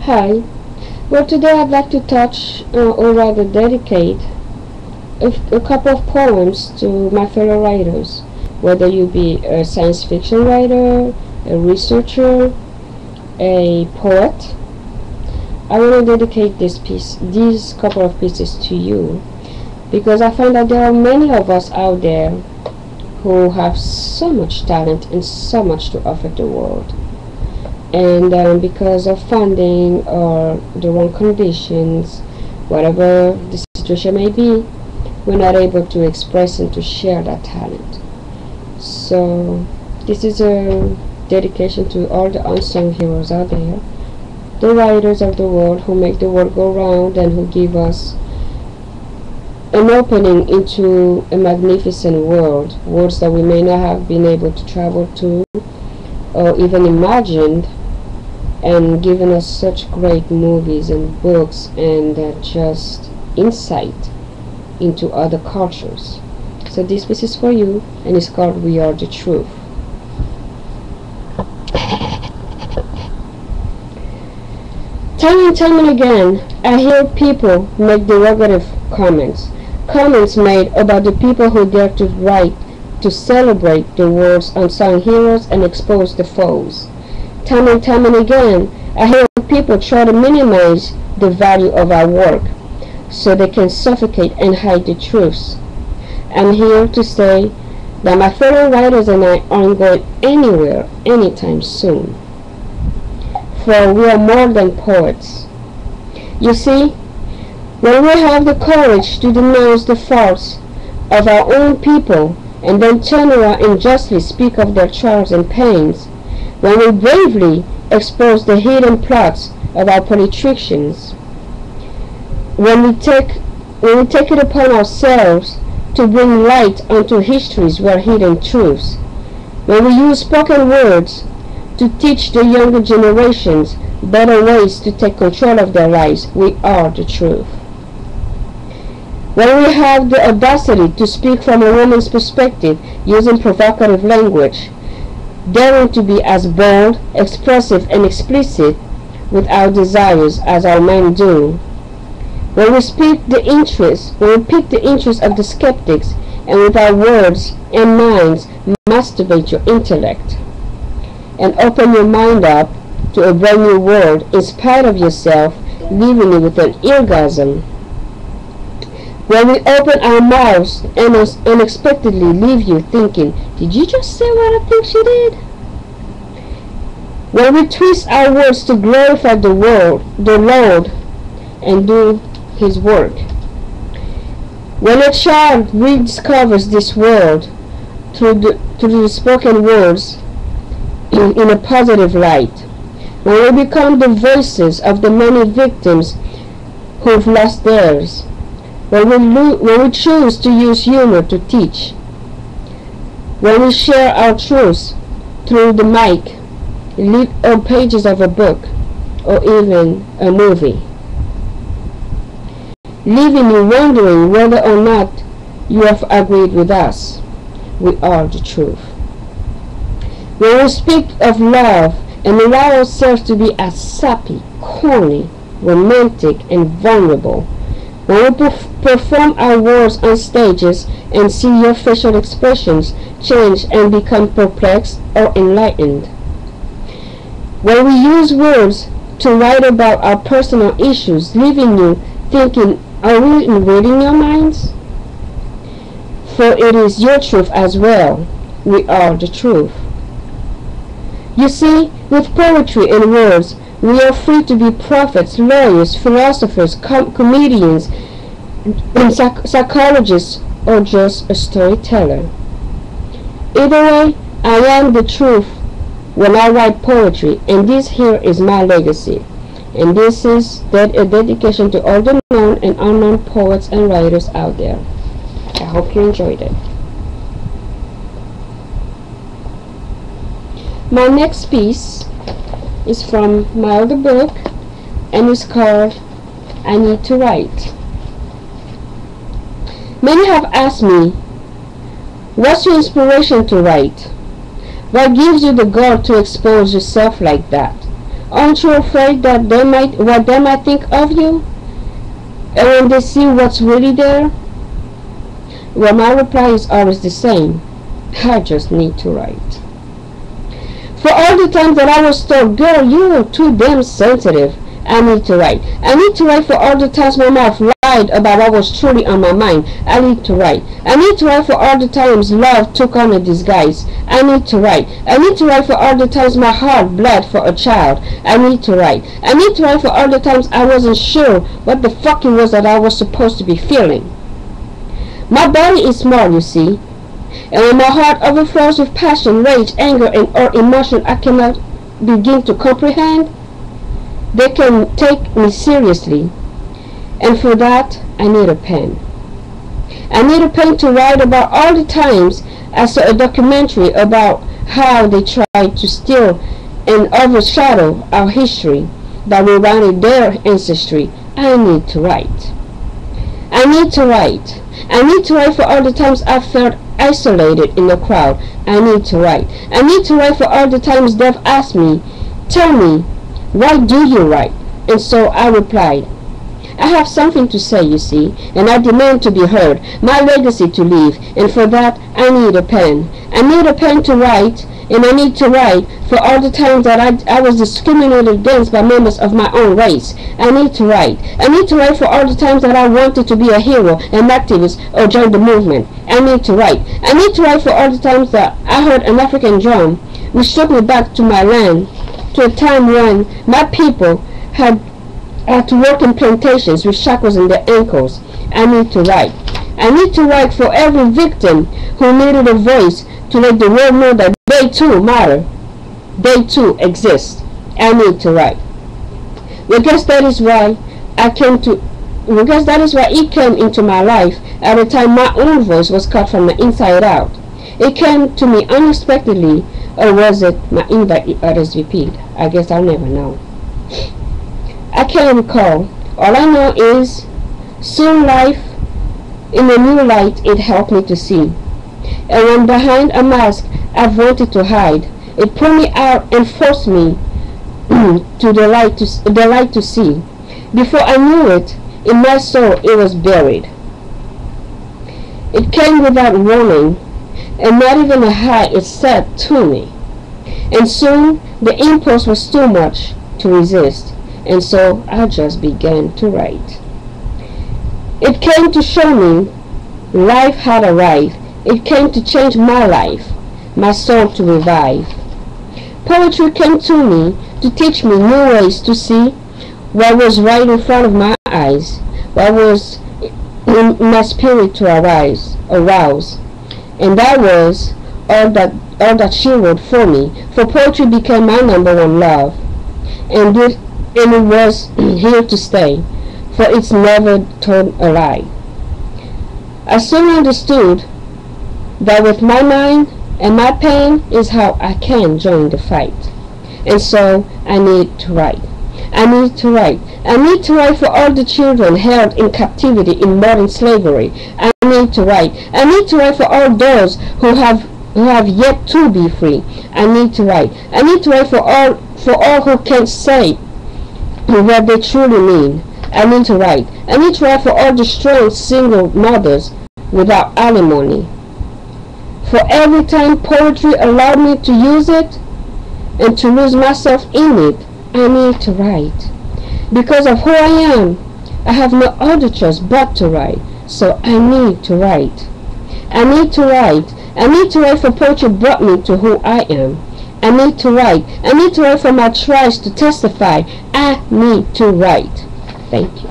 Hi. Well, today I'd like to touch, or rather dedicate, a couple of poems to my fellow writers, whether you be a science fiction writer, a researcher, a poet. I want to dedicate these couple of pieces to you, because I find that there are many of us out there who have so much talent and so much to offer the world. And because of funding or the wrong conditions, whatever the situation may be, we're not able to express and to share that talent. So this is a dedication to all the unsung heroes out there, the writers of the world who make the world go round and who give us an opening into a magnificent worlds that we may not have been able to travel to or even imagined, and given us such great movies and books and just insight into other cultures. So this piece is for you, and it's called We Are the Truth. Time and time and again, I hear people make derogative comments made about the people who dare to write to celebrate the world's unsung heroes and expose the foes. Time and time and again, I hear people try to minimize the value of our work so they can suffocate and hide the truths. I'm here to say that my fellow writers and I aren't going anywhere anytime soon, for we are more than poets. You see, when we have the courage to denounce the faults of our own people and then turn around and justly speak of their trials and pains, when we bravely expose the hidden plots of our politicians, when we take it upon ourselves to bring light onto history's well-hidden truths, when we use spoken words to teach the younger generations better ways to take control of their lives, we are the truth. When we have the audacity to speak from a woman's perspective using provocative language, daring to be as bold, expressive, and explicit with our desires as our men do. When we pick the interest of the skeptics, and with our words and minds masturbate your intellect and open your mind up to a brand new world in spite of yourself, leaving you with an orgasm. When we open our mouths and unexpectedly leave you thinking, did you just say what I think she did? When we twist our words to glorify the Lord, and do His work. When a child rediscovers this world through the spoken words in a positive light. When we become the voices of the many victims who've lost theirs. When we choose to use humor to teach, when we share our truths through the mic, on pages of a book, or even a movie, leaving you wondering whether or not you have agreed with us, we are the truth. When we speak of love and allow ourselves to be as sappy, corny, romantic, and vulnerable, when we perform our words on stages and see your facial expressions change and become perplexed or enlightened. When we use words to write about our personal issues, leaving you thinking, are we reading your minds? For it is your truth as well. We are the truth. You see, with poetry and words, we are free to be prophets, lawyers, philosophers, comedians, and psychologists, or just a storyteller. Either way, I am the truth when I write poetry, and this here is my legacy. And this is a dedication to all the known and unknown poets and writers out there. I hope you enjoyed it. My next piece is from my other book, and it's called I Need to Write. Many have asked me, what's your inspiration to write? What gives you the gall to expose yourself like that? Aren't you afraid that what they might think of you? And when they see what's really there? Well, my reply is always the same. I just need to write. For all the times that I was told, girl, you are too damn sensitive, I need to write. I need to write for all the times my mouth lied about what was truly on my mind. I need to write. I need to write for all the times love took on a disguise. I need to write. I need to write for all the times my heart bled for a child. I need to write. I need to write for all the times I wasn't sure what the fuck it was that I was supposed to be feeling. My body is small, you see. And when my heart overflows with passion, rage, anger, or emotion I cannot begin to comprehend, they can take me seriously. And for that, I need a pen. I need a pen to write about all the times I saw a documentary about how they tried to steal and overshadow our history by rewriting their ancestry. I need to write. I need to write. I need to write for all the times I felt isolated in the crowd. I need to write. I need to write for all the times they've asked me, tell me, why do you write? And so I replied, I have something to say, you see, and I demand to be heard, my legacy to leave, and for that I need a pen. I need a pen to write, and I need to write for all the times that I was discriminated against by members of my own race. I need to write. I need to write for all the times that I wanted to be a hero, an activist, or join the movement. I need to write. I need to write for all the times that I heard an African drum, which took me back to my land, to a time when my people had to work in plantations with shackles in their ankles. I need to write. I need to write for every victim who needed a voice to let the world know that they too matter. They too exist. I need to write. Because that is why it came into my life at a time my own voice was cut from the inside out. It came to me unexpectedly, or was it my invite others repeat? I guess I'll never know. I can't recall. All I know is soon life in a new light it helped me to see. And when behind a mask I've wanted to hide, it pulled me out and forced me to the light to see. Before I knew it, in my soul it was buried. It came without warning, and not even a hi it said to me. And soon the impulse was too much to resist, and so I just began to write. It came to show me life had arrived. It came to change my life, my soul to revive. Poetry came to me to teach me new ways to see what was right in front of my eyes, what was in my spirit to arouse. And that was all that she wrote for me, for poetry became my #1 love. And it was here to stay, for it's never told a lie. I soon understood that with my mind and my pen is how I can join the fight. And so I need to write. I need to write. I need to write for all the children held in captivity in modern slavery. I need to write. I need to write for all those who have yet to be free. I need to write. I need to write for all who can't say what they truly mean. I need to write. I need to write for all the strong single mothers without alimony. For every time poetry allowed me to use it and to lose myself in it, I need to write. Because of who I am, I have no other choice but to write. So I need to write. I need to write. I need to write for poetry brought me to who I am. I need to write. I need to write for my tribes to testify. I need to write. Thank you.